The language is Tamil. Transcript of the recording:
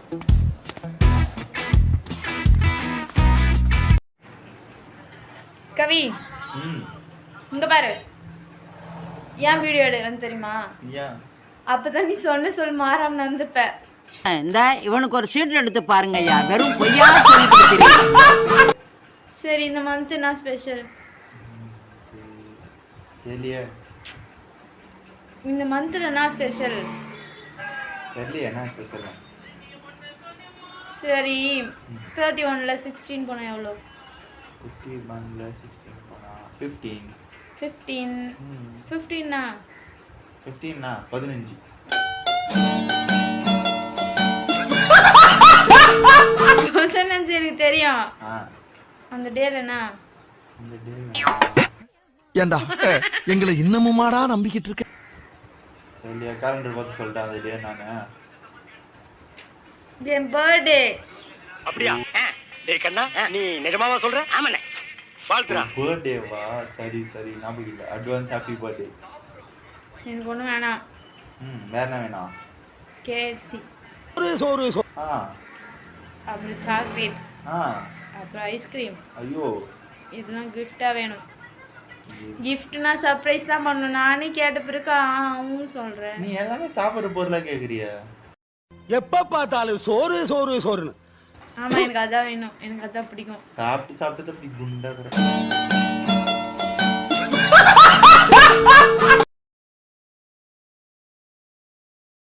கவி இங்க பாரு, ஏன் வீடியோ எடுக்கிறேன்னு தெரியுமா? அப்பதான் நீ சொல் மாறாம வந்துப்ப. இந்த இவனுக்கு ஒரு சீட் எடுத்து பாருங்க ஐயா, வெறும் பொய்யா சொல்லிட்டு. சரி, இந்த மந்த் என்ன ஸ்பெஷல்? இந்த மந்த்ல என்ன ஸ்பெஷல்? சரி, 31ல 16 போனா எவ்வளோ? 31ல 16 போனா 15. 15னா 15. எனக்கு தெரியும். அந்த டேல என்ன? ஏண்டா எங்களை இன்னமுமாடா நம்பிக்கிட்டு இருக்க? சரியா, காலண்டர் பார்த்து சொல்லிட்டேன் அந்த டே நானு. என் பர்த்டே. அப்படியா? டேய் கண்ணா, நீ நிஜமாவா சொல்ற? ஆமாண்ணே. வாழ்த்துறா. பர்த்டேவா? சரி ஞாபகம் இல்ல. Advance happy birthday. எனக்கு ஒன்றும் வேணாம். வேற என்ன வேணாம்? KFC. சோறு. அப்புறம் சாக்லேட். அப்புறம் ஐஸ்கிரீம். ஐயோ, இதெல்லாம் கிஃப்டா வேணும். கிஃப்ட்னா சர்ப்ரைஸ் தான் பண்ணணும். நானே கேட்ட பிறகு ஆவும் சொல்றேன். நீ எல்லாமே சாப்பிடுற பொருளா கேக்குறியா? எப்ப பார்த்தாலும் சோறுன்னு. ஆமா, எனக்கு அதான் வேணும். எனக்கு அதான் பிடிக்கும். சாப்பிட்டு அப்படி குண்டாக்குற.